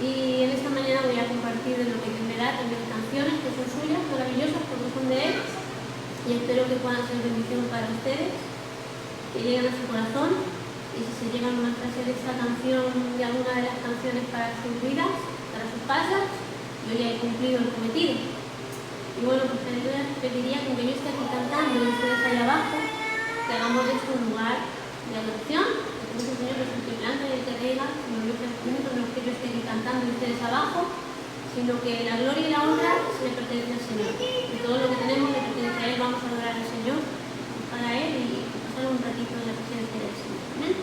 Y en esta mañana voy a compartir de lo que entenderá también canciones que son suyas, maravillosas porque son de él, y espero que puedan ser bendición para ustedes, que lleguen a su corazón, y si se llegan una frase de esta canción, de alguna de las canciones para sus vidas, para sus casas, yo ya he cumplido el cometido. Y bueno, pues les pediría que aunque yo esté aquí cantando y ustedes allá abajo, que hagamos de esto un lugar de adoración, que el Señor es el que planta y el que riega, no es que yo esté aquí cantando y ustedes abajo, sino que la gloria y la honra se le pertenece al Señor. Y todo lo que tenemos le pertenece a Él, vamos a adorar al Señor, para Él y pasar un ratito en la presencia del Señor. Amén.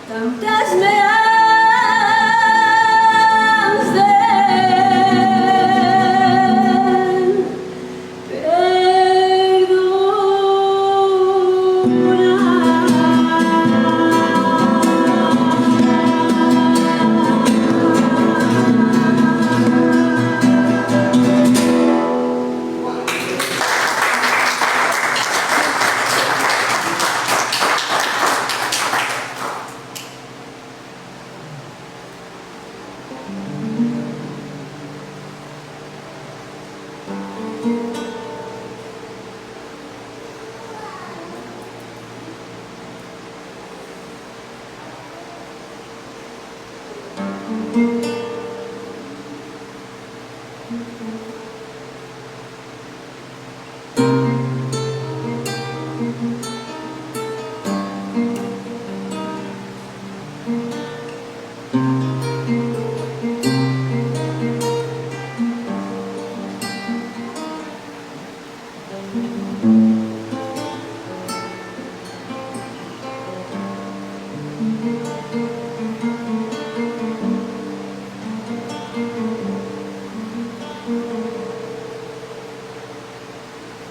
Tantas me has de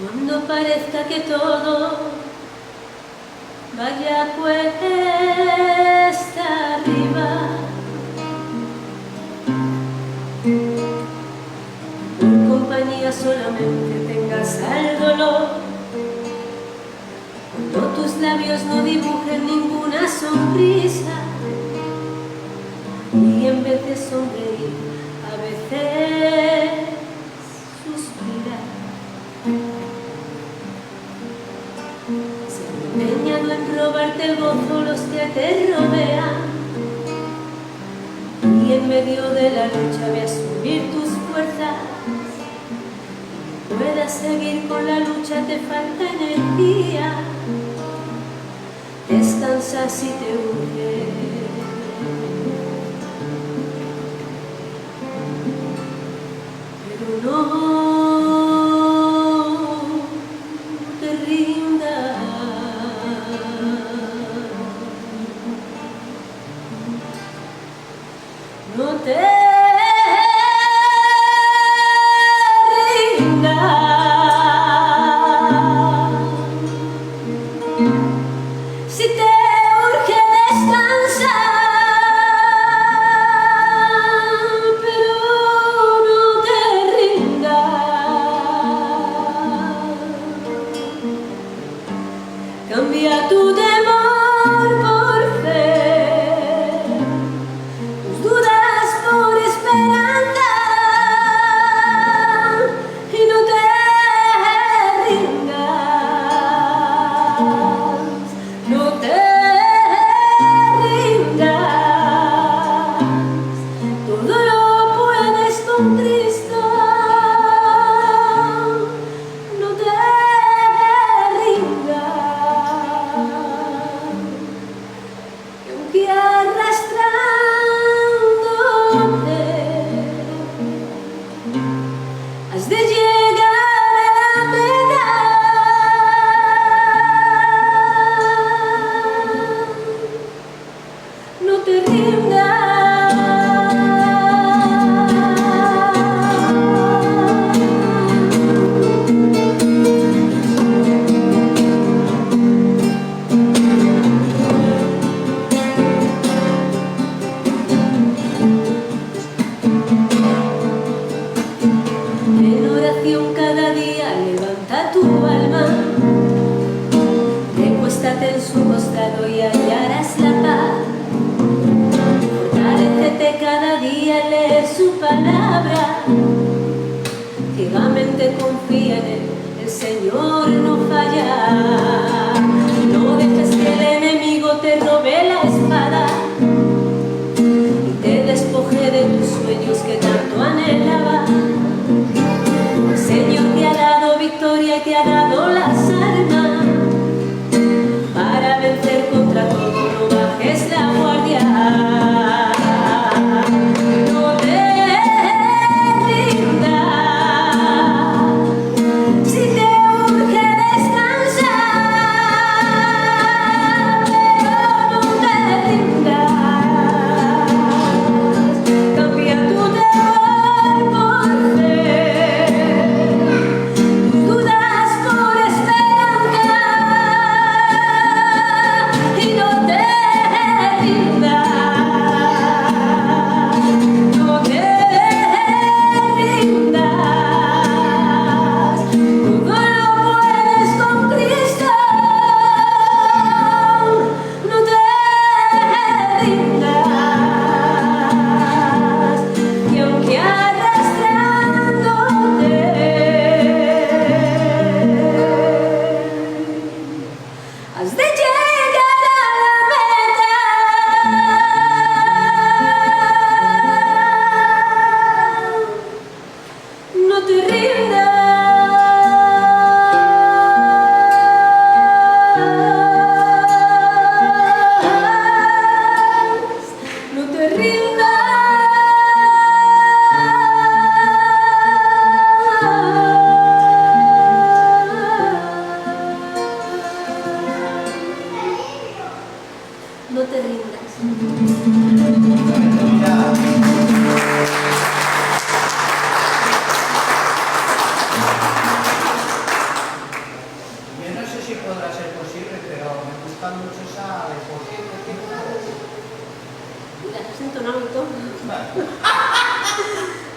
cuando parezca que todo vaya cuesta arriba, en compañía solamente tengas al dolor, cuando tus labios no dibujen ninguna sonrisa y en vez de sonreír a veces suspirar. Empeñado en robarte el gozo los que te rodean y en medio de la lucha ve a subir tus fuerzas. Puedas seguir con la lucha, te falta energía, descansa si te urge. Pero no te rindas. No te rindas. Si te urge descansar, pero no te rindas. Cambia tu temor por fe, de llegar a la meta. No te rindas. Cada día levanta tu alma, recuéstate en su costado y hallarás la paz. Fortalécete cada día, lee su palabra, ciegamente confía en él, el Señor no falla. No dejes que el enemigo te robe la espada y te despoje de tus sueños que tanto anhelabas. El Señor te ha dado victoria y te ha dado las armas para vencer contra todo, no bajes la guardia. No te rindas. Si te urge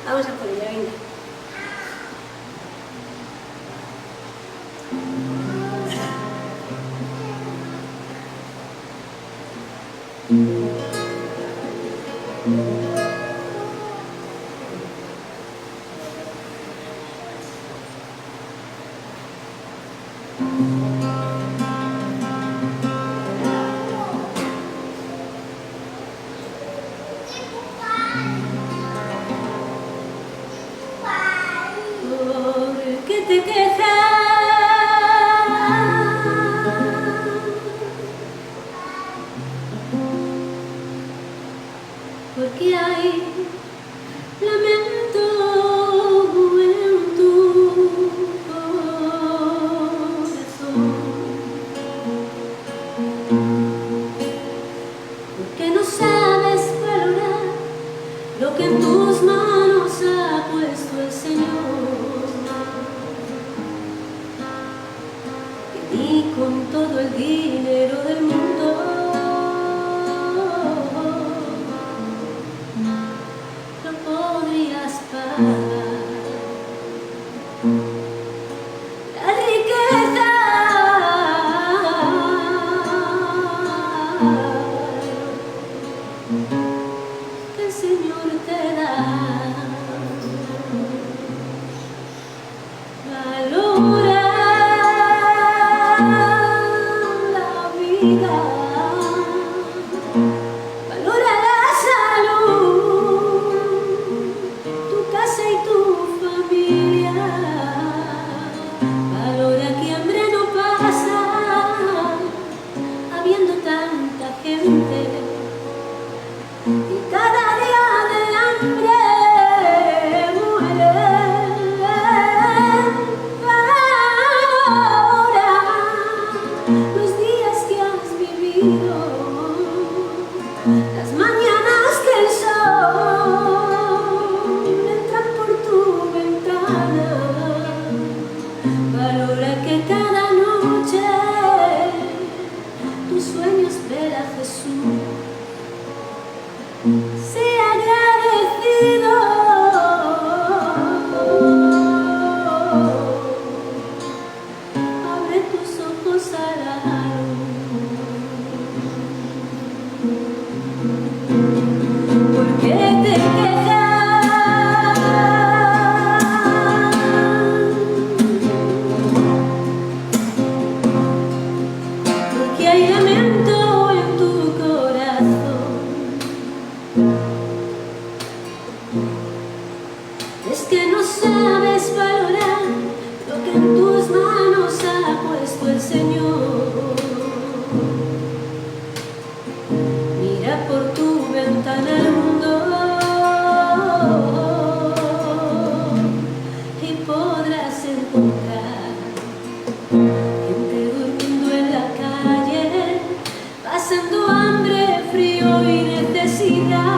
Vamos a por ella, venga. ¿Por qué te quejas? Porque hay lamento en tu corazón, porque no sabes valorar lo que en tus manos ha puesto el Señor, que ni con todo el dinero del mundo podrías pagar. La riqueza que el Señor te da. Valora la vida. Y cada día de hambre muere. Valora los días que has vivido, las mañanas que el sol entra por tu ventana. Valora que cada noche tus sueños vela Jesús. Sea agradecido, abre tus ojos a la luz. ¿Por qué te quejas? Porque hay lamento en tu corazón. Es que no sabes valorar lo que en tus manos ha puesto el Señor. Mira por tu ventana al mundo y podrás encontrar gente durmiendo en la calle, pasando hambre, frío y necesidad.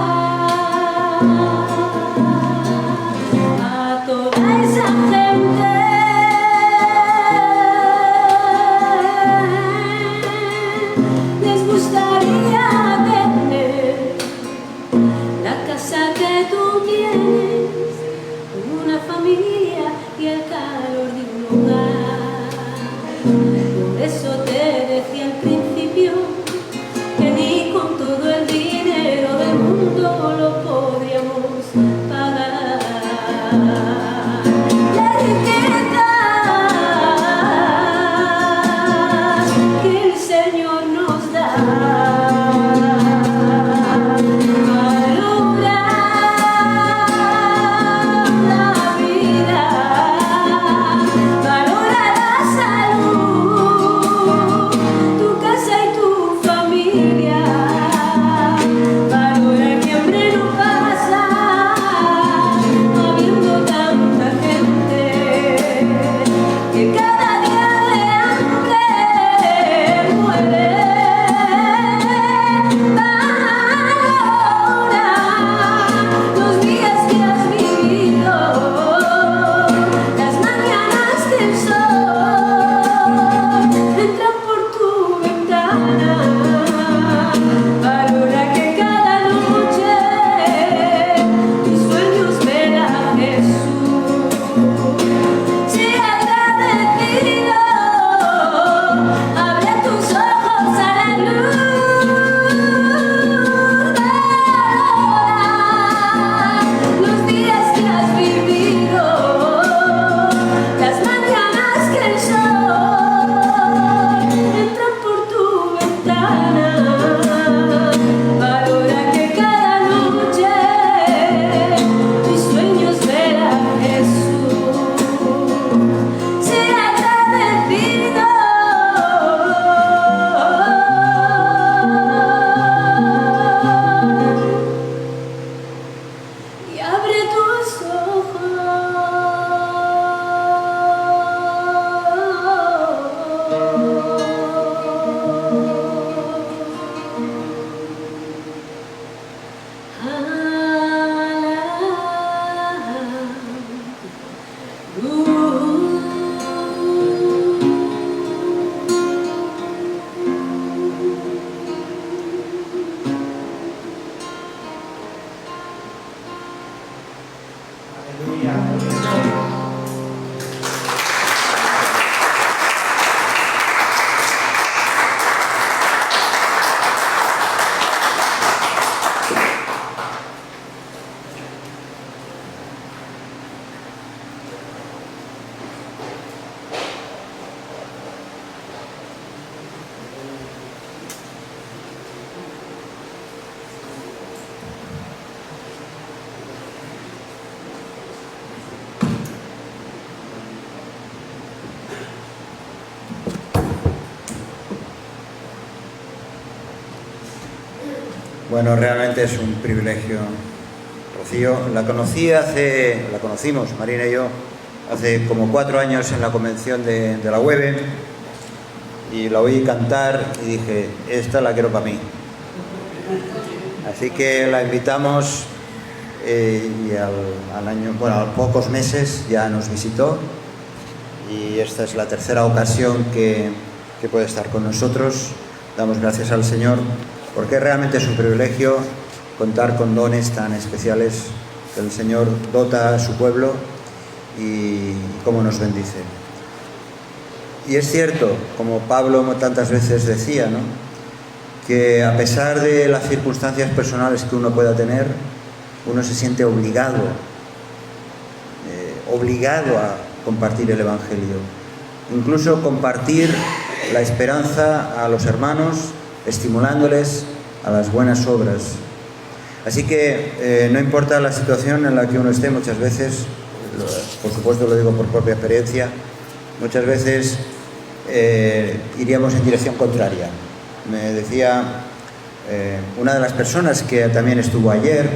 Bueno, realmente es un privilegio, Rocío. La conocimos, Marina y yo, hace como 4 años en la convención de la UEBE, y la oí cantar y dije, esta la quiero para mí. Así que la invitamos y al año, bueno, a pocos meses ya nos visitó, y esta es la 3ª ocasión que puede estar con nosotros. Damos gracias al Señor, porque realmente es un privilegio contar con dones tan especiales que el Señor dota a su pueblo y cómo nos bendice. Y es cierto, como Pablo tantas veces decía, ¿no?, que a pesar de las circunstancias personales que uno pueda tener, uno se siente obligado a compartir el Evangelio, incluso compartir la esperanza a los hermanos, estimulándoles a las buenas obras. Así que no importa la situación en la que uno esté, muchas veces, por supuesto lo digo por propia experiencia, muchas veces iríamos en dirección contraria. Me decía una de las personas que también estuvo ayer,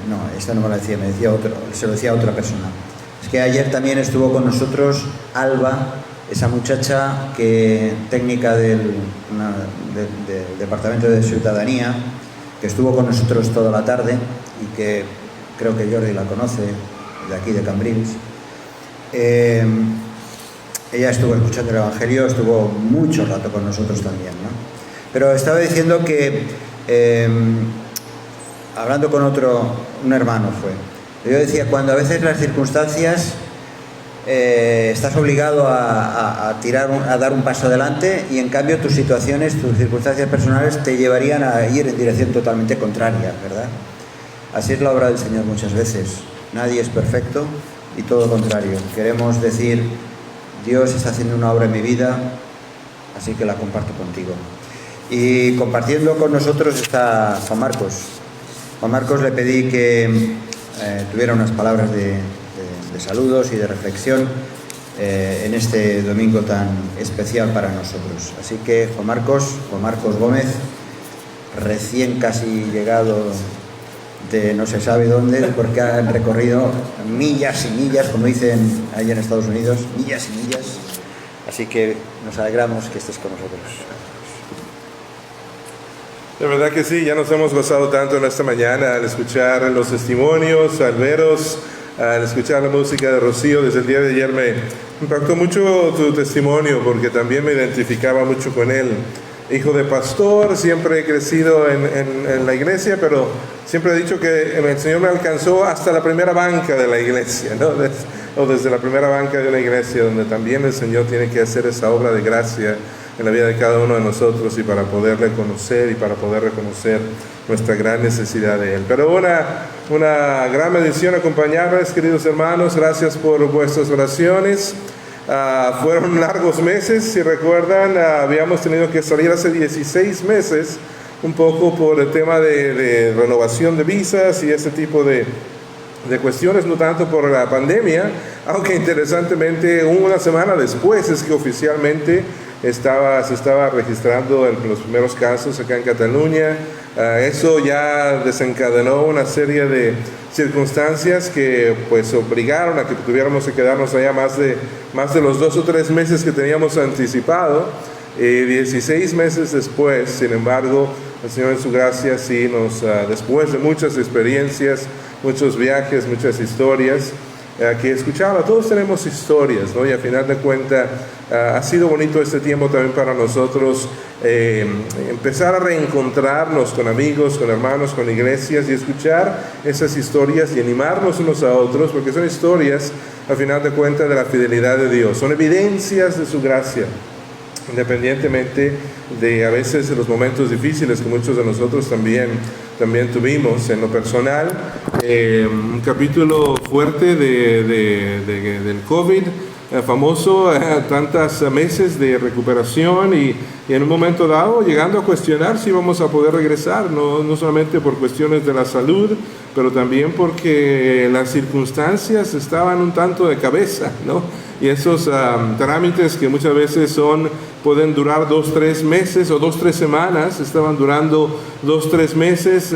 no, esta no me la decía, se lo decía a otra persona. Es que ayer también estuvo con nosotros Alba, esa muchacha técnica del Departamento de Ciudadanía, que estuvo con nosotros toda la tarde y que creo que Jordi la conoce, de aquí de Cambrils. Ella estuvo escuchando el Evangelio, estuvo mucho rato con nosotros también, ¿no? Pero estaba diciendo que, hablando con un hermano yo decía, cuando a veces las circunstancias estás obligado a dar un paso adelante, y en cambio tus circunstancias personales te llevarían a ir en dirección totalmente contraria, ¿verdad? Así es la obra del Señor muchas veces. Nadie es perfecto y todo lo contrario. Queremos decir, Dios está haciendo una obra en mi vida, así que la comparto contigo. Y compartiendo con nosotros está Juan Marcos. Juan Marcos le pedí que tuviera unas palabras de saludos y de reflexión en este domingo tan especial para nosotros. Así que Juan Marcos Gómez, recién casi llegado de no se sabe dónde, porque han recorrido millas y millas, como dicen ahí en Estados Unidos, millas y millas. Así que nos alegramos que estés con nosotros. De verdad que sí, ya nos hemos gozado tanto en esta mañana al escuchar los testimonios, al veros, al escuchar la música de Rocío. Desde el día de ayer me impactó mucho tu testimonio, porque también me identificaba mucho con él. Hijo de pastor, siempre he crecido en la iglesia, pero siempre he dicho que el Señor me alcanzó hasta la primera banca de la iglesia, ¿no? O desde la primera banca de una iglesia, donde también el Señor tiene que hacer esa obra de gracia en la vida de cada uno de nosotros, y para poderle conocer y para poder reconocer nuestra gran necesidad de Él. Pero una gran bendición acompañarles, queridos hermanos. Gracias por vuestras oraciones. Fueron largos meses, si recuerdan, habíamos tenido que salir hace 16 meses, un poco por el tema de renovación de visas y ese tipo de cuestiones, no tanto por la pandemia, aunque interesantemente una semana después es que oficialmente se estaba registrando los primeros casos acá en Cataluña. Eso ya desencadenó una serie de circunstancias que pues obligaron a que tuviéramos que quedarnos allá más de los 2 o 3 meses que teníamos anticipado. 16 meses después, sin embargo, el Señor en su gracia sí después de muchas experiencias, muchos viajes, muchas historias que escuchaba, todos tenemos historias, ¿no? Y a final de cuentas ha sido bonito este tiempo también para nosotros, empezar a reencontrarnos con amigos, con hermanos, con iglesias, y escuchar esas historias y animarnos unos a otros, porque son historias a final de cuentas de la fidelidad de Dios, son evidencias de su gracia, independientemente de a veces de los momentos difíciles que muchos de nosotros también tuvimos. En lo personal, un capítulo fuerte del COVID, famoso, tantos meses de recuperación y en un momento dado llegando a cuestionar si vamos a poder regresar, no solamente por cuestiones de la salud, pero también porque las circunstancias estaban un tanto de cabeza, ¿no? Y esos trámites que muchas veces pueden durar 2-3 meses o 2-3 semanas, estaban durando 2-3 meses.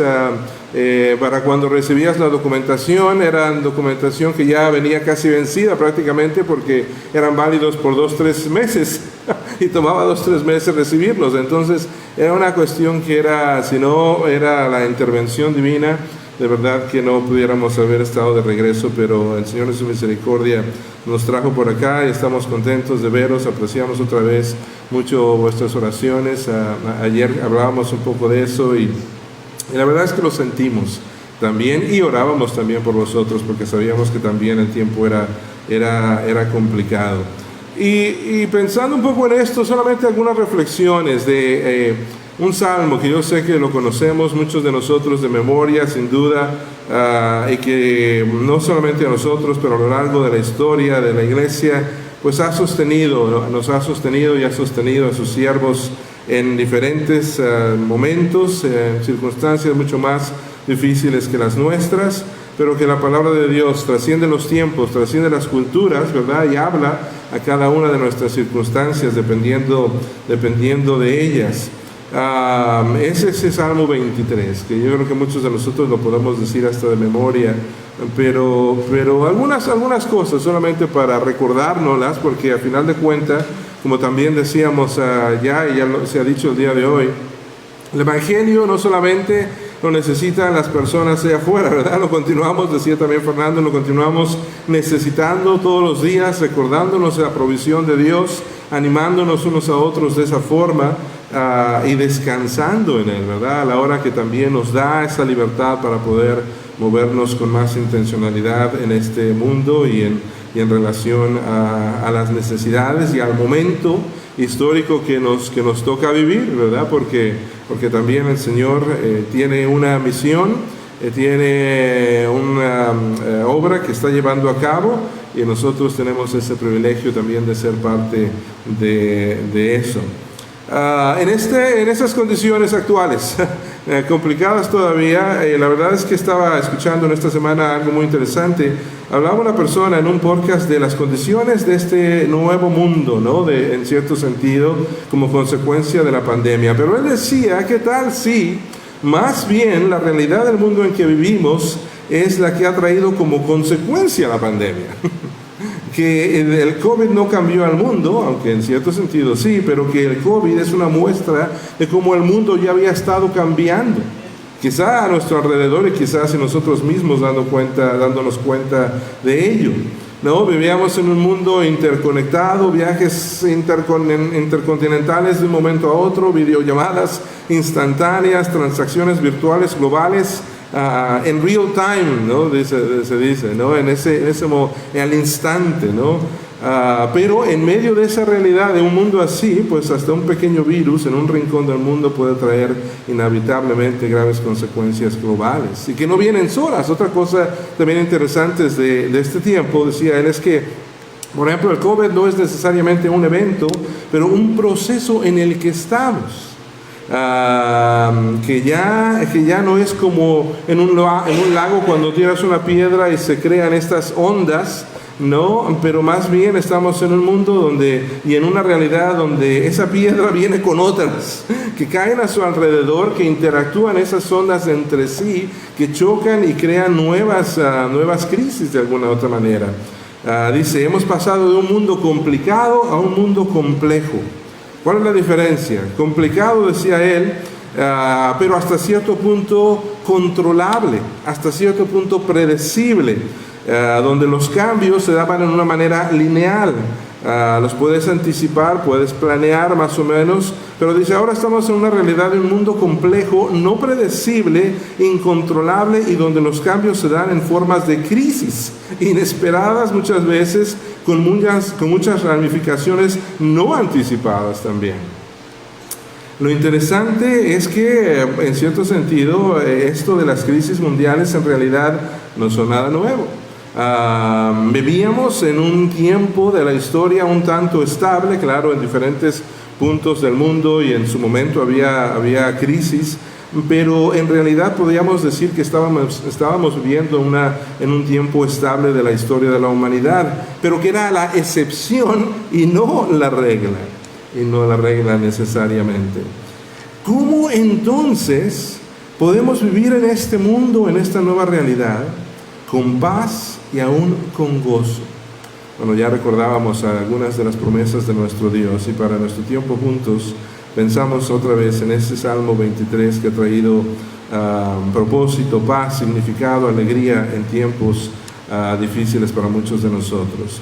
Para cuando recibías la documentación, era documentación que ya venía casi vencida prácticamente, porque eran válidos por 2-3 meses y tomaba 2-3 meses recibirlos. Entonces era una cuestión que si no era la intervención divina, de verdad que no pudiéramos haber estado de regreso, pero el Señor en su misericordia nos trajo por acá y estamos contentos de veros. Apreciamos otra vez mucho vuestras oraciones. Ayer hablábamos un poco de eso y la verdad es que lo sentimos también, y orábamos también por vosotros, porque sabíamos que también el tiempo era complicado. Y pensando un poco en esto, solamente algunas reflexiones de un salmo que yo sé que lo conocemos muchos de nosotros de memoria, sin duda, y que no solamente a nosotros, pero a lo largo de la historia de la iglesia, pues nos ha sostenido y ha sostenido a sus siervos en diferentes momentos, circunstancias mucho más difíciles que las nuestras, pero que la palabra de Dios trasciende los tiempos, trasciende las culturas, ¿verdad? Y habla a cada una de nuestras circunstancias dependiendo de ellas. Es ese Salmo 23, que yo creo que muchos de nosotros lo podemos decir hasta de memoria, pero algunas cosas solamente para recordárnoslas, porque a final de cuentas, como también decíamos ya se ha dicho el día de hoy, el Evangelio no solamente lo necesitan las personas allá afuera, ¿verdad? Lo continuamos, decía también Fernando, lo continuamos necesitando todos los días, recordándonos de la provisión de Dios, animándonos unos a otros de esa forma y descansando en Él, ¿verdad? A la hora que también nos da esa libertad para poder movernos con más intencionalidad en este mundo y en relación a las necesidades y al momento histórico que nos toca vivir, ¿verdad? Porque también el Señor tiene una misión, tiene una obra que está llevando a cabo, y nosotros tenemos ese privilegio también de ser parte de eso. En esas condiciones actuales, complicadas todavía, la verdad es que estaba escuchando en esta semana algo muy interesante. Hablaba una persona en un podcast de las condiciones de este nuevo mundo, ¿no? En cierto sentido, como consecuencia de la pandemia. Pero él decía, ¿qué tal si más bien la realidad del mundo en que vivimos es la que ha traído como consecuencia la pandemia? Que el COVID no cambió al mundo, aunque en cierto sentido sí, pero que el COVID es una muestra de cómo el mundo ya había estado cambiando. Quizá a nuestro alrededor y quizás en nosotros mismos dándonos cuenta de ello. ¿No? Vivíamos en un mundo interconectado, viajes intercontinentales de un momento a otro, videollamadas instantáneas, transacciones virtuales globales, en real time, ¿no? Se dice, ¿no? Al instante, ¿no? Pero en medio de esa realidad de un mundo así, pues hasta un pequeño virus en un rincón del mundo puede traer inevitablemente graves consecuencias globales, y que no vienen solas. Otra cosa también interesante de este tiempo, decía él, es que, por ejemplo, el COVID no es necesariamente un evento, pero un proceso en el que estamos. Que ya no es como en un lago cuando tiras una piedra y se crean estas ondas, no, pero más bien estamos en un mundo y en una realidad donde esa piedra viene con otras que caen a su alrededor, que interactúan esas ondas entre sí, que chocan y crean nuevas crisis de alguna otra manera. Dice, hemos pasado de un mundo complicado a un mundo complejo. ¿Cuál es la diferencia? Complicado, decía él, pero hasta cierto punto controlable, hasta cierto punto predecible, donde los cambios se daban en una manera lineal. Los puedes anticipar, puedes planear más o menos, pero dice, ahora estamos en una realidad de un mundo complejo, no predecible, incontrolable, y donde los cambios se dan en formas de crisis inesperadas muchas veces, con muchas ramificaciones no anticipadas también. Lo interesante es que, en cierto sentido, esto de las crisis mundiales en realidad no son nada nuevo. Vivíamos en un tiempo de la historia un tanto estable, claro, en diferentes puntos del mundo, y en su momento había crisis, pero en realidad podríamos decir que estábamos viviendo en un tiempo estable de la historia de la humanidad, pero que era la excepción y no la regla necesariamente. ¿Cómo entonces podemos vivir en este mundo, en esta nueva realidad, con paz y aún con gozo? Bueno, ya recordábamos algunas de las promesas de nuestro Dios, y para nuestro tiempo juntos pensamos otra vez en ese Salmo 23 que ha traído propósito, paz, significado, alegría en tiempos difíciles para muchos de nosotros.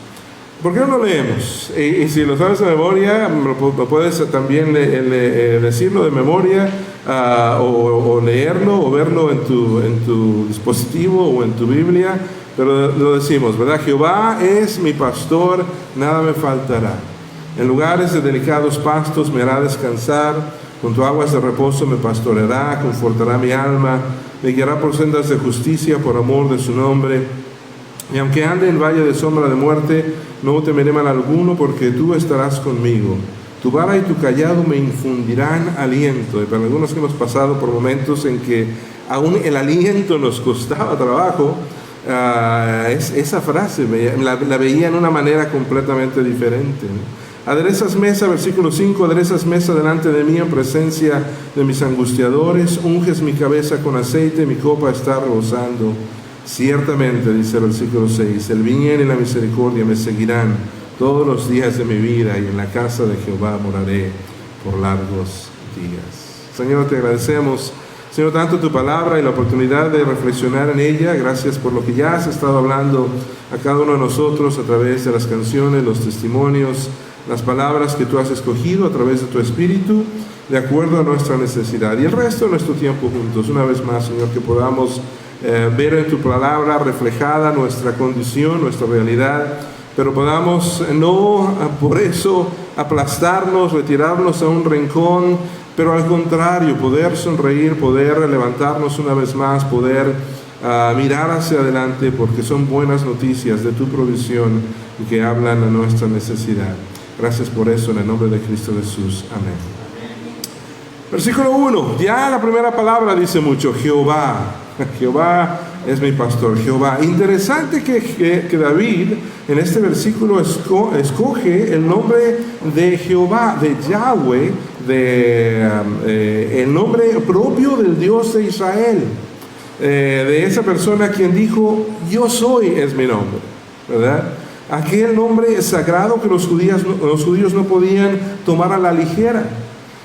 ¿Por qué no lo leemos? Y si lo sabes de memoria, lo puedes también decirlo de memoria, o leerlo, o verlo en tu dispositivo o en tu Biblia, pero lo decimos, ¿verdad? Jehová es mi pastor, nada me faltará. En lugares de delicados pastos me hará descansar, junto a aguas de reposo me pastoreará, confortará mi alma, me guiará por sendas de justicia por amor de su nombre. Y aunque ande en valle de sombra de muerte, no temeré mal alguno, porque tú estarás conmigo. Tu vara y tu callado me infundirán aliento. Y para algunos que hemos pasado por momentos en que aún el aliento nos costaba trabajo, esa frase la veía en una manera completamente diferente, ¿no? Aderezas mesa, versículo 5, aderezas mesa delante de mí en presencia de mis angustiadores, unges mi cabeza con aceite, mi copa está rebosando. Ciertamente, dice el versículo 6, el bien y la misericordia me seguirán todos los días de mi vida, y en la casa de Jehová moraré por largos días. Señor, te agradecemos, Señor, tanto tu palabra y la oportunidad de reflexionar en ella. Gracias por lo que ya has estado hablando a cada uno de nosotros a través de las canciones, los testimonios, las palabras que tú has escogido a través de tu Espíritu, de acuerdo a nuestra necesidad. Y el resto de nuestro tiempo juntos, una vez más, Señor, que podamos ver en tu palabra reflejada nuestra condición, nuestra realidad, pero podamos no por eso aplastarnos, retirarnos a un rincón, pero al contrario, poder sonreír, poder levantarnos una vez más, poder mirar hacia adelante, porque son buenas noticias de tu provisión y que hablan a nuestra necesidad. Gracias por eso, en el nombre de Cristo Jesús. Amén. Versículo 1, ya la primera palabra dice mucho, Jehová. Jehová es mi pastor, Jehová. Interesante que David en este versículo escoge el nombre de Jehová, de Yahweh, el nombre propio del Dios de Israel, de esa persona quien dijo, yo soy es mi nombre, ¿verdad? Aquel nombre sagrado que los judíos no podían tomar a la ligera,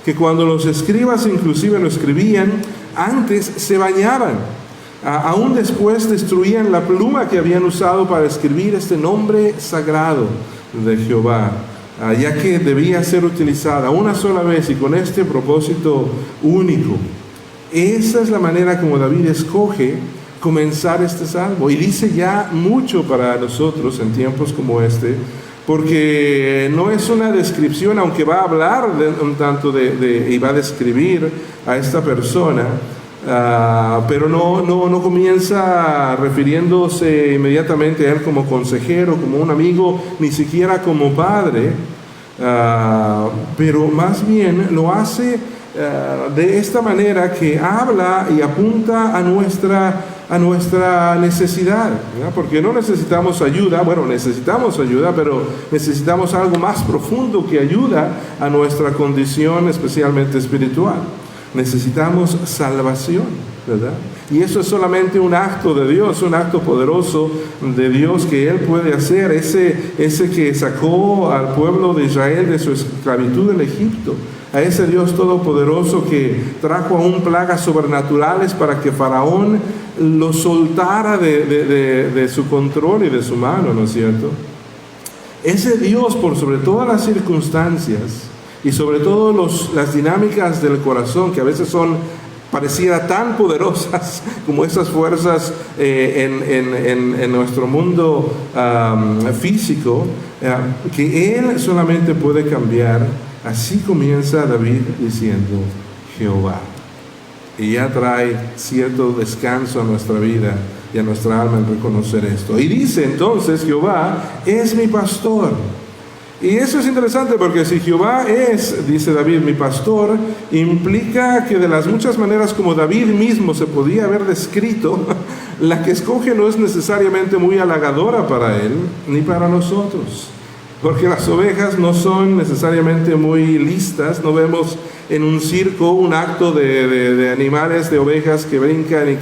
que cuando los escribas inclusive lo escribían, antes se bañaban, aún después destruían la pluma que habían usado para escribir este nombre sagrado de Jehová, ya que debía ser utilizada una sola vez y con este propósito único. Esa es la manera como David escoge comenzar este salmo, y dice ya mucho para nosotros en tiempos como este, porque no es una descripción, aunque va a hablar un tanto y va a describir a esta persona, pero no comienza refiriéndose inmediatamente a él como consejero, como un amigo, ni siquiera como padre, pero más bien lo hace de esta manera, que habla y apunta a nuestra necesidad, ¿verdad? Porque no necesitamos ayuda, bueno, necesitamos ayuda, pero necesitamos algo más profundo que ayuda a nuestra condición, especialmente espiritual. Necesitamos salvación, ¿verdad? Y eso es solamente un acto de Dios, un acto poderoso de Dios que Él puede hacer, ese que sacó al pueblo de Israel de su esclavitud en Egipto, a ese Dios todopoderoso que trajo aún plagas sobrenaturales para que Faraón lo soltara de su control y de su mano, ¿no es cierto? Ese Dios, por sobre todas las circunstancias y sobre todo las dinámicas del corazón, que a veces pareciera tan poderosas como esas fuerzas en nuestro mundo físico, que Él solamente puede cambiar. Así comienza David diciendo Jehová, y ya trae cierto descanso a nuestra vida y a nuestra alma en reconocer esto. Y dice entonces, Jehová es mi pastor. Y eso es interesante porque si Jehová es, dice David, mi pastor, implica que de las muchas maneras como David mismo se podía haber descrito, la que escoge no es necesariamente muy halagadora para él ni para nosotros. Porque las ovejas no son necesariamente muy listas, no vemos en un circo un acto de animales, de ovejas que brincan y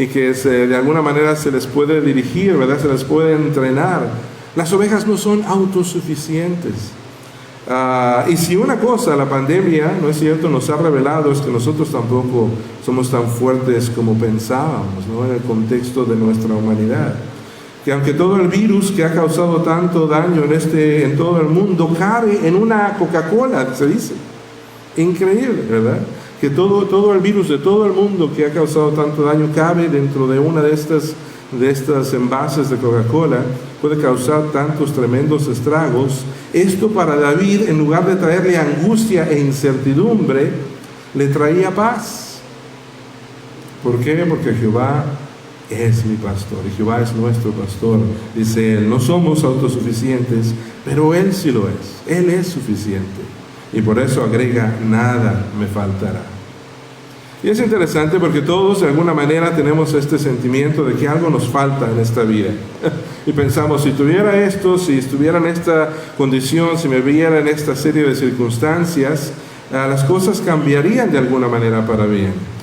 que de alguna manera se les puede dirigir, ¿verdad? Se les puede entrenar. Las ovejas no son autosuficientes. Y si una cosa la pandemia, no es cierto, nos ha revelado es que nosotros tampoco somos tan fuertes como pensábamos, ¿no? En el contexto de nuestra humanidad. Que aunque todo el virus que ha causado tanto daño en todo el mundo cabe en una Coca-Cola, se dice. Increíble, ¿verdad? Que todo el virus de todo el mundo que ha causado tanto daño cabe dentro de una de estas envases de Coca-Cola, puede causar tantos tremendos estragos. Esto para David, en lugar de traerle angustia e incertidumbre, le traía paz. ¿Por qué? Porque Jehová es mi pastor y Jehová es nuestro pastor. Dice él, no somos autosuficientes, pero Él sí lo es. Él es suficiente. Y por eso agrega, nada me faltará. Y es interesante porque todos de alguna manera tenemos este sentimiento de que algo nos falta en esta vida. Y pensamos, si tuviera esto, si estuviera en esta condición, si me viera en esta serie de circunstancias, las cosas cambiarían de alguna manera para bien.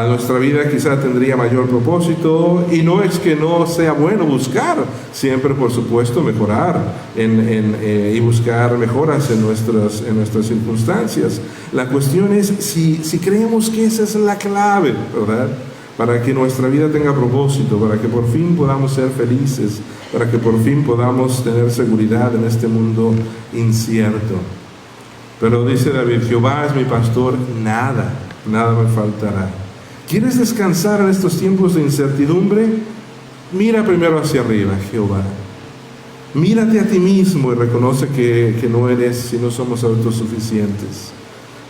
Nuestra vida quizá tendría mayor propósito, y no es que no sea bueno buscar siempre, por supuesto, mejorar y buscar mejoras en nuestras circunstancias. La cuestión es si creemos que esa es la clave, ¿verdad? Para que nuestra vida tenga propósito, para que por fin podamos ser felices, para que por fin podamos tener seguridad en este mundo incierto. Pero dice David, Jehová es mi pastor, nada me faltará. ¿Quieres descansar en estos tiempos de incertidumbre? Mira primero hacia arriba, Jehová. Mírate a ti mismo y reconoce que no somos autosuficientes.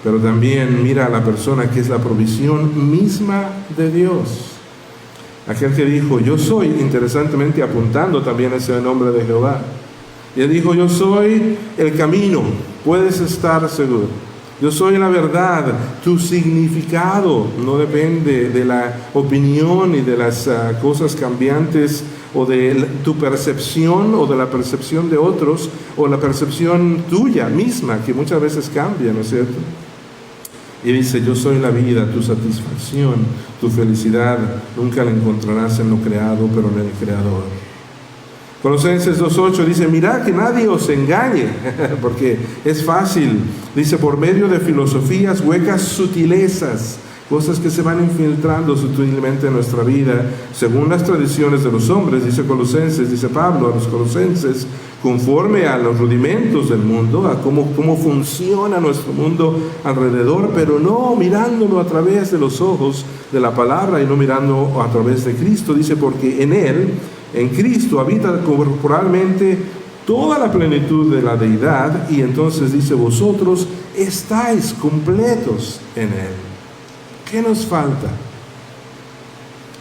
Pero también mira a la persona que es la provisión misma de Dios. Aquel que dijo, yo soy, interesantemente apuntando también ese nombre de Jehová. Y él dijo, yo soy el camino, puedes estar seguro. Yo soy la verdad. Tu significado no depende de la opinión y de las cosas cambiantes, o de tu percepción o de la percepción de otros, o la percepción tuya misma, que muchas veces cambia, ¿no es cierto? Y dice, yo soy la vida, tu satisfacción, tu felicidad, nunca la encontrarás en lo creado, pero en el Creador. Colosenses 2:8 dice, mirad que nadie os engañe, porque es fácil, dice, por medio de filosofías huecas, sutilezas, cosas que se van infiltrando sutilmente en nuestra vida, según las tradiciones de los hombres, dice Pablo a los colosenses, conforme a los rudimentos del mundo, a cómo funciona nuestro mundo alrededor, pero no mirándolo a través de los ojos de la palabra y no mirando a través de Cristo. Dice, porque en Él, en Cristo, habita corporalmente toda la plenitud de la deidad, y entonces dice, vosotros estáis completos en Él. ¿Qué nos falta?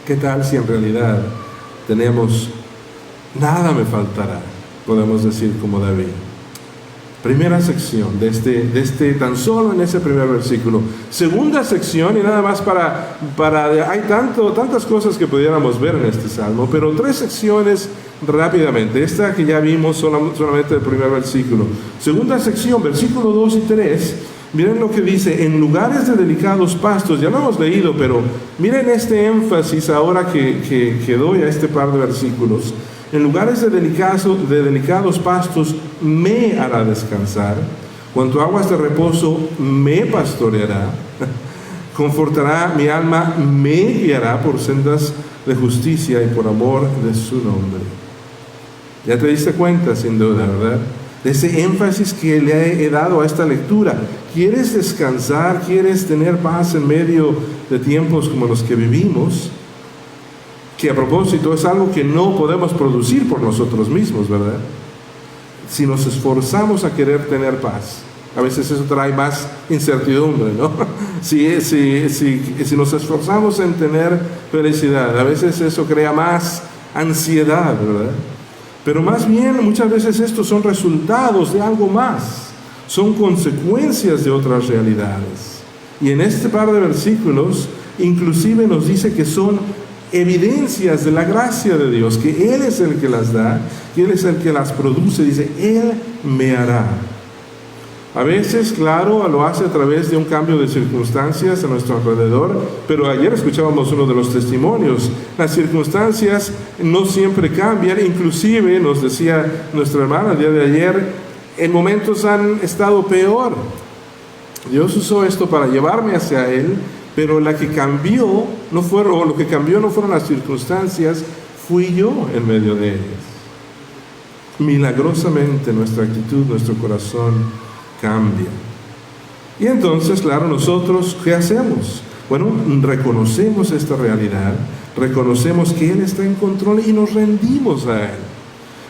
¿Qué tal si en realidad tenemos nada me faltará? Podemos decir como David. Primera sección de este tan solo en ese primer versículo. Segunda sección, y nada más hay tantas cosas que pudiéramos ver en este salmo, pero 3 secciones rápidamente. Esta que ya vimos solamente el primer versículo. Segunda sección, versículo 2 y 3. Miren lo que dice, en lugares de delicados pastos. Ya lo hemos leído, pero miren este énfasis ahora que doy a este par de versículos. En lugares de delicados pastos me hará descansar, junto a aguas de reposo me pastoreará, confortará mi alma, me guiará por sendas de justicia y por amor de su nombre. Ya te diste cuenta, sin duda, ¿verdad? De ese énfasis que le he dado a esta lectura. ¿Quieres descansar? ¿Quieres tener paz en medio de tiempos como los que vivimos? Que a propósito es algo que no podemos producir por nosotros mismos, ¿verdad? Si nos esforzamos a querer tener paz, a veces eso trae más incertidumbre, ¿no? Si nos esforzamos en tener felicidad, a veces eso crea más ansiedad, ¿verdad? Pero más bien muchas veces estos son resultados de algo más, son consecuencias de otras realidades. Y en este par de versículos inclusive nos dice que son evidencias de la gracia de Dios, que Él es el que las da, que Él es el que las produce. Dice, Él me hará. A veces, claro, lo hace a través de un cambio de circunstancias a nuestro alrededor, pero ayer escuchábamos uno de los testimonios. Las circunstancias no siempre cambian, inclusive, nos decía nuestra hermana el día de ayer, en momentos han estado peor. Dios usó esto para llevarme hacia Él, pero lo que cambió no fueron las circunstancias, fui yo en medio de ellas. Milagrosamente nuestra actitud, nuestro corazón cambia. Y entonces, claro, nosotros, ¿qué hacemos? Bueno, reconocemos esta realidad, reconocemos que Él está en control y nos rendimos a Él.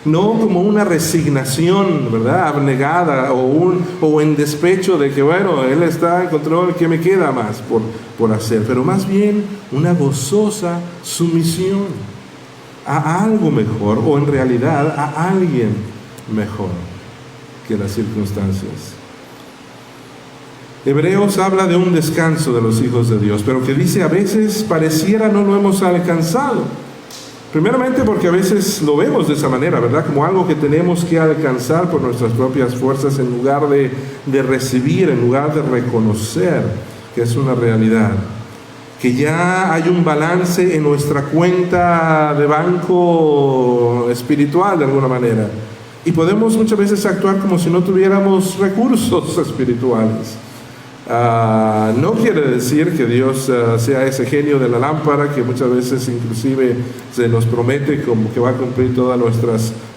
No como una resignación, ¿verdad?, abnegada o en despecho de que, bueno, Él está en control, ¿qué me queda más por hacer? Pero más bien una gozosa sumisión a algo mejor, o en realidad a alguien mejor que las circunstancias. Hebreos habla de un descanso de los hijos de Dios, pero que dice a veces pareciera no lo hemos alcanzado. Primeramente porque a veces lo vemos de esa manera, ¿verdad? Como algo que tenemos que alcanzar por nuestras propias fuerzas en lugar de recibir, en lugar de reconocer que es una realidad. Que ya hay un balance en nuestra cuenta de banco espiritual de alguna manera. Y podemos muchas veces actuar como si no tuviéramos recursos espirituales. No quiere decir que Dios sea ese genio de la lámpara que muchas veces inclusive se nos promete como que va a cumplir todos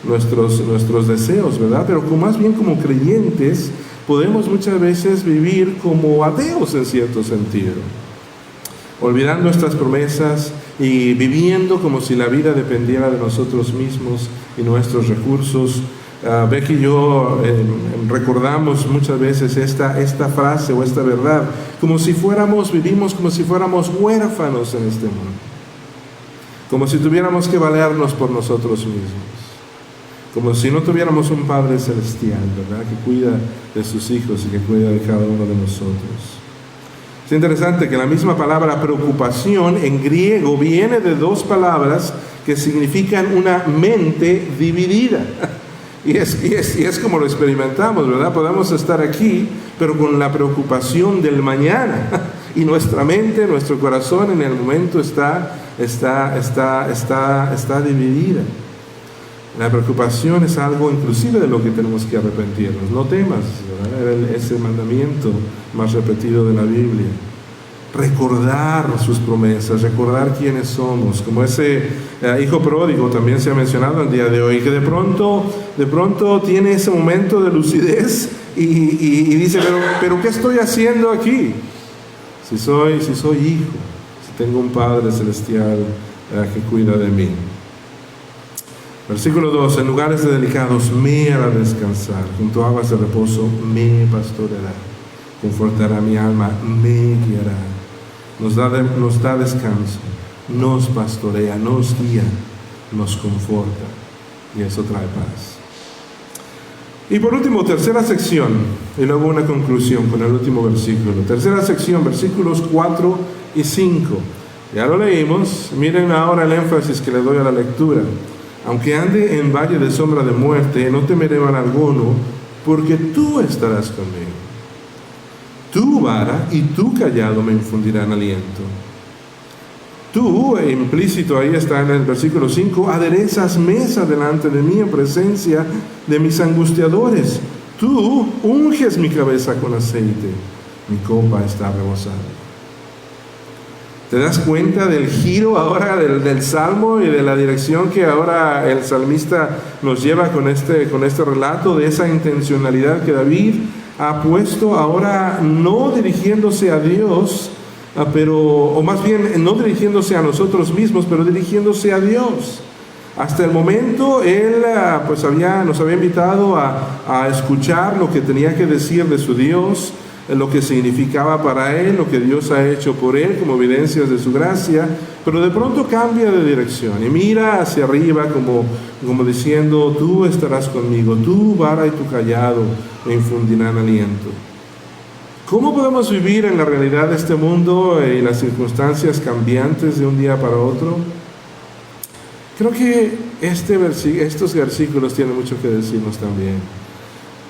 nuestros deseos, ¿verdad? Pero más bien como creyentes podemos muchas veces vivir como ateos en cierto sentido, olvidando nuestras promesas y viviendo como si la vida dependiera de nosotros mismos y nuestros recursos. Becky y yo recordamos muchas veces esta frase o esta verdad, vivimos como si fuéramos huérfanos en este mundo, como si tuviéramos que valernos por nosotros mismos, como si no tuviéramos un Padre Celestial, ¿verdad?, que cuida de sus hijos y que cuida de cada uno de nosotros. Es interesante que la misma palabra preocupación en griego viene de dos palabras que significan una mente dividida. Y es como lo experimentamos, ¿verdad? Podemos estar aquí, pero con la preocupación del mañana. Y nuestra mente, nuestro corazón en el momento está dividida. La preocupación es algo inclusive de lo que tenemos que arrepentirnos. No temas, ¿verdad? Es el mandamiento más repetido de la Biblia. Recordar sus promesas, recordar quiénes somos, como ese hijo pródigo también se ha mencionado el día de hoy, que de pronto tiene ese momento de lucidez y dice, pero ¿qué estoy haciendo aquí? Si soy hijo, si tengo un Padre Celestial que cuida de mí. Versículo 2, en lugares delicados me hará descansar, junto a aguas de reposo me pastoreará, confortará mi alma, me guiará. Nos da descanso, nos pastorea, nos guía, nos conforta, y eso trae paz. Y por último, tercera sección, y luego una conclusión con el último versículo. Tercera sección, versículos 4 y 5. Ya lo leímos, miren ahora el énfasis que le doy a la lectura. Aunque ande en valle de sombra de muerte, no temeré mal alguno, porque tú estarás conmigo. Tu vara y tu callado me infundirán aliento. Tú, implícito ahí está en el versículo 5, aderezas mesa delante de mí en presencia de mis angustiadores. Tú unges mi cabeza con aceite, mi copa está rebosada. ¿Te das cuenta del giro ahora del salmo y de la dirección que ahora el salmista nos lleva con este relato, de esa intencionalidad que David ha puesto ahora, no dirigiéndose a Dios, o más bien no dirigiéndose a nosotros mismos, pero dirigiéndose a Dios? Hasta el momento él nos había invitado a escuchar lo que tenía que decir de su Dios, lo que significaba para él, lo que Dios ha hecho por él como evidencias de su gracia, pero de pronto cambia de dirección y mira hacia arriba como diciendo, tú estarás conmigo, tu vara y tu callado me infundirán aliento. ¿Cómo podemos vivir en la realidad de este mundo y las circunstancias cambiantes de un día para otro? Creo que estos versículos tienen mucho que decirnos también.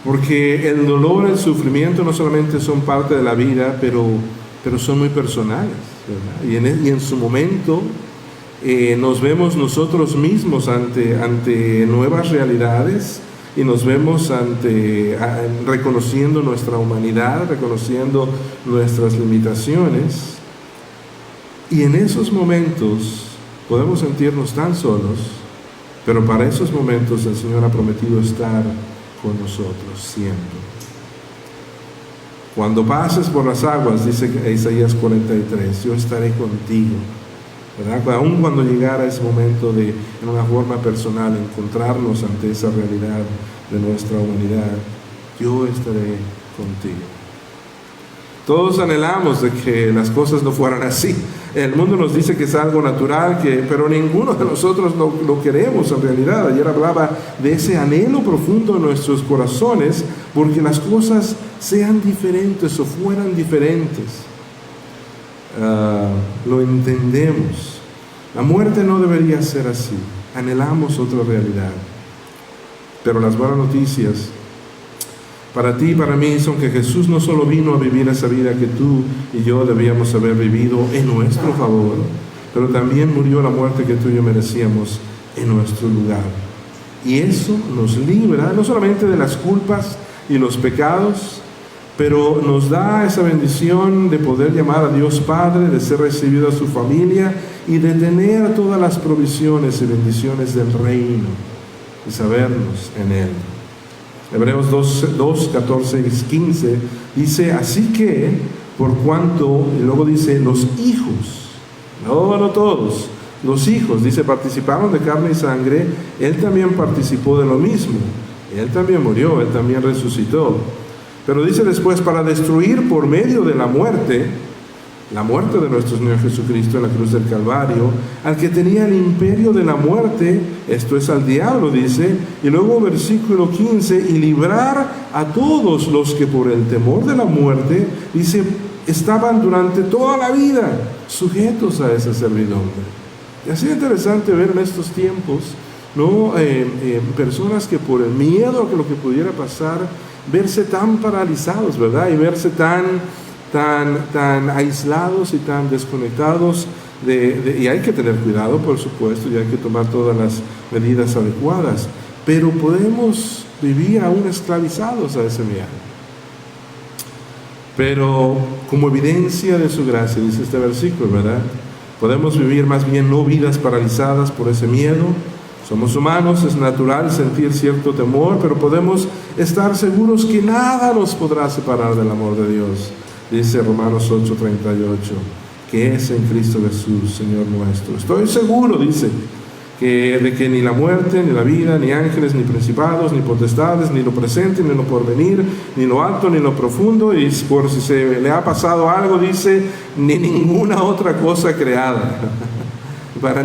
Porque el dolor, el sufrimiento no solamente son parte de la vida, pero son muy personales, ¿verdad? Y en su momento nos vemos nosotros mismos ante nuevas realidades y nos vemos reconociendo nuestra humanidad, reconociendo nuestras limitaciones. Y en esos momentos podemos sentirnos tan solos, pero para esos momentos el Señor ha prometido estar con nosotros siempre. Cuando pases por las aguas, dice Isaías 43, yo estaré contigo, ¿verdad? Aún cuando llegara ese momento de, en una forma personal, encontrarnos ante esa realidad de nuestra humanidad, yo estaré contigo. Todos anhelamos de que las cosas no fueran así. El mundo nos dice que es algo natural, pero ninguno de nosotros lo queremos en realidad. Ayer hablaba de ese anhelo profundo en nuestros corazones porque las cosas sean diferentes o fueran diferentes. Lo entendemos. La muerte no debería ser así. Anhelamos otra realidad. Pero las buenas noticias para ti y para mí son que Jesús no solo vino a vivir esa vida que tú y yo debíamos haber vivido en nuestro favor, pero también murió la muerte que tú y yo merecíamos en nuestro lugar. Y eso nos libra no solamente de las culpas y los pecados, pero nos da esa bendición de poder llamar a Dios Padre, de ser recibido a su familia y de tener todas las provisiones y bendiciones del reino y sabernos en Él. Hebreos 2, 14 y 15 dice, así que, por cuanto, y luego dice, los hijos, no todos, los hijos, dice, participaron de carne y sangre, Él también participó de lo mismo, Él también murió, Él también resucitó. Pero dice después, para destruir por medio de la muerte de nuestro Señor Jesucristo en la cruz del Calvario, al que tenía el imperio de la muerte, esto es al diablo, dice, y luego versículo 15, y librar a todos los que por el temor de la muerte, dice, estaban durante toda la vida sujetos a esa servidumbre. Y así es interesante ver en estos tiempos, ¿no? Personas que por el miedo a lo que pudiera pasar, verse tan paralizados, ¿verdad? Y verse tan aislados y tan desconectados y hay que tener cuidado, por supuesto, y hay que tomar todas las medidas adecuadas, pero podemos vivir aún esclavizados a ese miedo. Pero como evidencia de su gracia, dice este versículo, ¿verdad? Podemos vivir más bien no vidas paralizadas por ese miedo. Somos humanos, es natural sentir cierto temor, pero podemos estar seguros que nada nos podrá separar del amor de Dios. Dice Romanos 8:38, que es en Cristo Jesús, Señor nuestro. Estoy seguro, dice, de que ni la muerte, ni la vida, ni ángeles, ni principados, ni potestades, ni lo presente, ni lo porvenir, ni lo alto, ni lo profundo, y por si se le ha pasado algo, dice, ni ninguna otra cosa creada.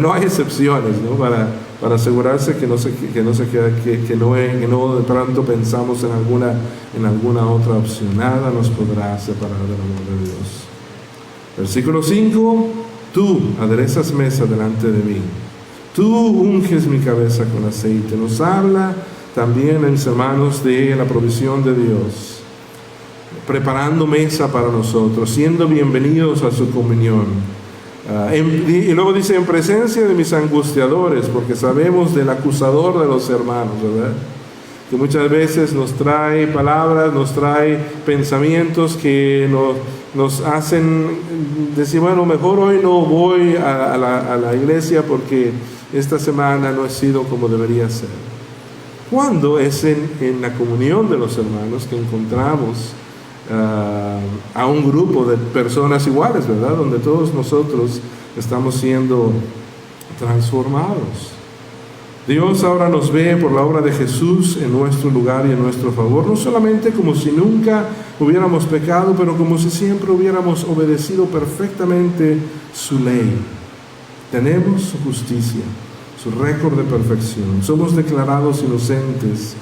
No hay excepciones, ¿no? Para asegurarse que no de pronto pensamos en alguna otra opción. Nada nos podrá separar del amor de Dios. Versículo 5, tú aderezas mesa delante de mí, tú unges mi cabeza con aceite. Nos habla también, mis hermanos, de la provisión de Dios, preparando mesa para nosotros, siendo bienvenidos a su comunión. Y luego dice, en presencia de mis angustiadores, porque sabemos del acusador de los hermanos, ¿verdad? Que muchas veces nos trae palabras, nos trae pensamientos que nos hacen decir, bueno, mejor hoy no voy a la iglesia porque esta semana no he sido como debería ser. ¿Cuándo es en la comunión de los hermanos que encontramos a un grupo de personas iguales, ¿verdad? Donde todos nosotros estamos siendo transformados? Dios ahora nos ve por la obra de Jesús en nuestro lugar y en nuestro favor, no solamente como si nunca hubiéramos pecado, pero como si siempre hubiéramos obedecido perfectamente su ley. Tenemos su justicia, su récord de perfección. Somos declarados inocentes,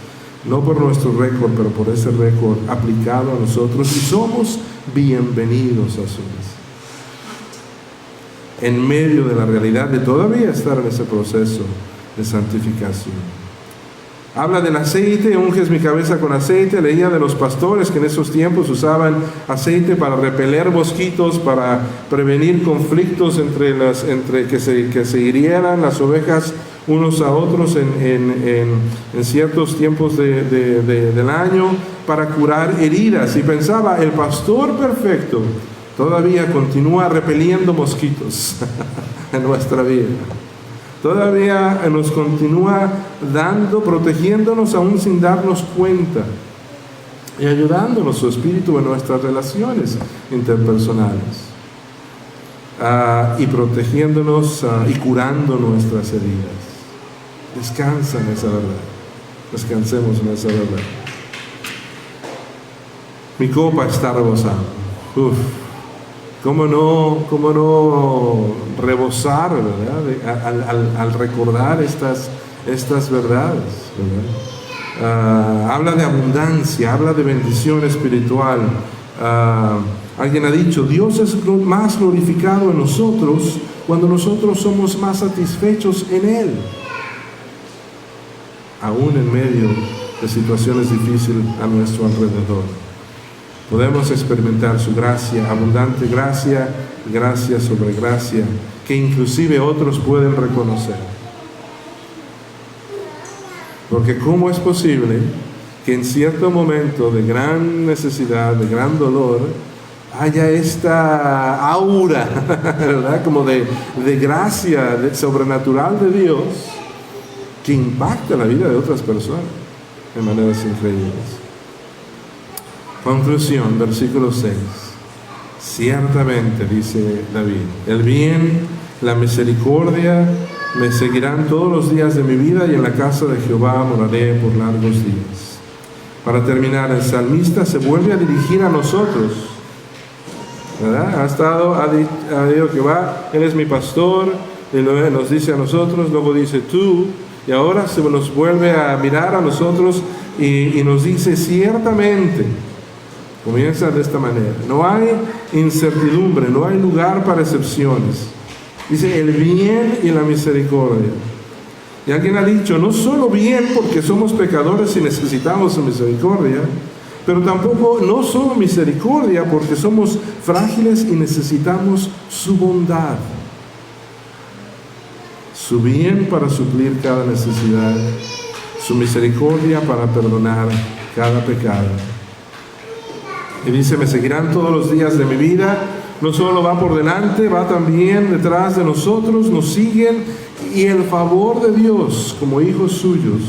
no por nuestro récord, pero por ese récord aplicado a nosotros, y somos bienvenidos a su mesa. En medio de la realidad de todavía estar en ese proceso de santificación. Habla del aceite, unges mi cabeza con aceite. Leía de los pastores que en esos tiempos usaban aceite para repeler mosquitos, para prevenir conflictos entre que se hirieran las ovejas unos a otros en ciertos tiempos del año, para curar heridas. Y pensaba, el pastor perfecto todavía continúa repeliendo mosquitos en nuestra vida. Todavía nos continúa protegiéndonos aún sin darnos cuenta, y ayudándonos su espíritu en nuestras relaciones interpersonales, y protegiéndonos y curando nuestras heridas. Descansa en esa verdad. Descansemos en esa verdad. Mi copa está rebosando. ¿Cómo no rebosar, ¿verdad? Al recordar estas verdades, ¿verdad? Habla de abundancia, habla de bendición espiritual. Alguien ha dicho, Dios es más glorificado en nosotros cuando nosotros somos más satisfechos en Él, aún en medio de situaciones difíciles a nuestro alrededor. Podemos experimentar su gracia, abundante gracia, gracia sobre gracia, que inclusive otros pueden reconocer. Porque ¿cómo es posible que en cierto momento de gran necesidad, de gran dolor, haya esta aura, ¿verdad? Como de gracia sobrenatural de Dios, que impacta la vida de otras personas de maneras increíbles? Conclusión, versículo 6. Ciertamente, dice David, el bien, la misericordia me seguirán todos los días de mi vida, y en la casa de Jehová moraré por largos días. Para terminar, el salmista se vuelve a dirigir a nosotros, ¿verdad? Ha dicho Jehová, Él es mi pastor, y luego nos dice a nosotros, luego dice tú, y ahora se nos vuelve a mirar a nosotros y nos dice ciertamente. Comienza de esta manera: no hay incertidumbre, no hay lugar para excepciones. Dice el bien y la misericordia. Y alguien ha dicho, no solo bien porque somos pecadores y necesitamos su misericordia, pero tampoco no solo misericordia porque somos frágiles y necesitamos su bondad. Su bien para suplir cada necesidad, su misericordia para perdonar cada pecado. Y dice, me seguirán todos los días de mi vida. No solo va por delante, va también detrás de nosotros, nos siguen, y el favor de Dios como hijos suyos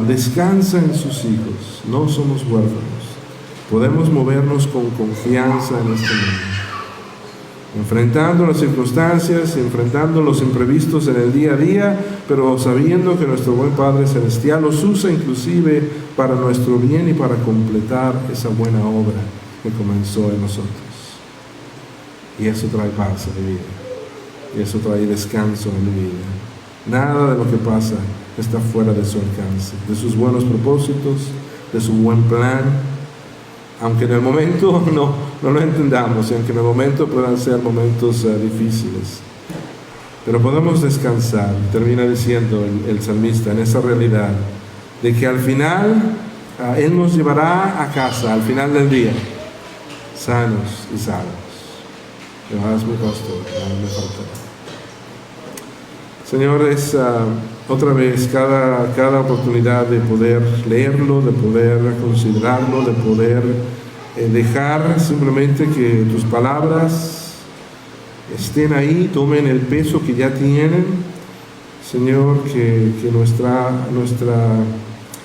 descansa en sus hijos. No somos huérfanos. Podemos movernos con confianza en este mundo, enfrentando las circunstancias, enfrentando los imprevistos en el día a día, pero sabiendo que nuestro buen Padre Celestial los usa inclusive para nuestro bien y para completar esa buena obra que comenzó en nosotros. Y eso trae paz en mi vida, y eso trae descanso en mi vida. Nada de lo que pasa está fuera de su alcance, de sus buenos propósitos, de su buen plan, aunque en el momento no lo entendamos, y aunque en el momento puedan ser momentos difíciles. Pero podemos descansar, termina diciendo el salmista, en esa realidad de que al final Él nos llevará a casa, al final del día, sanos y salvos. Jehová es mi pastor, nada me faltará. Señor, es otra vez cada oportunidad de poder leerlo, de poder considerarlo, de poder dejar simplemente que tus palabras estén ahí, tomen el peso que ya tienen. Señor, que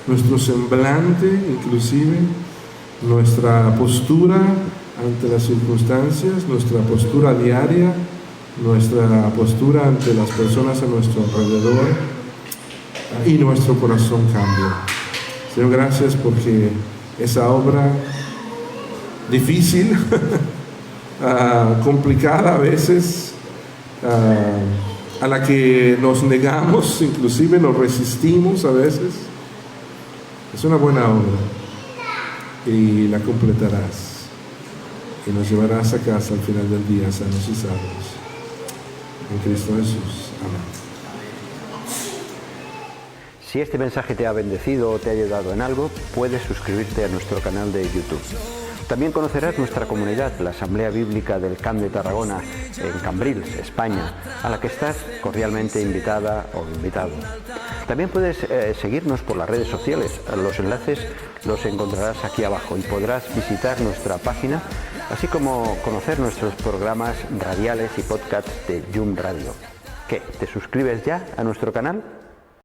nuestro semblante, inclusive nuestra postura ante las circunstancias, nuestra postura diaria, nuestra postura ante las personas a nuestro alrededor, y nuestro corazón cambie. Señor, gracias porque esa obra difícil, complicada a veces, a la que nos negamos, inclusive nos resistimos a veces, es una buena obra y la completarás y nos llevarás a casa al final del día sanos y salvos. En Cristo Jesús. Amén. Si este mensaje te ha bendecido o te ha ayudado en algo, puedes suscribirte a nuestro canal de YouTube. También conocerás nuestra comunidad, la Asamblea Bíblica del Camp de Tarragona, en Cambrils, España, a la que estás cordialmente invitada o invitado. También puedes seguirnos por las redes sociales. Los enlaces los encontrarás aquí abajo y podrás visitar nuestra página, así como conocer nuestros programas radiales y podcasts de Yum Radio. ¿Qué? ¿Te suscribes ya a nuestro canal?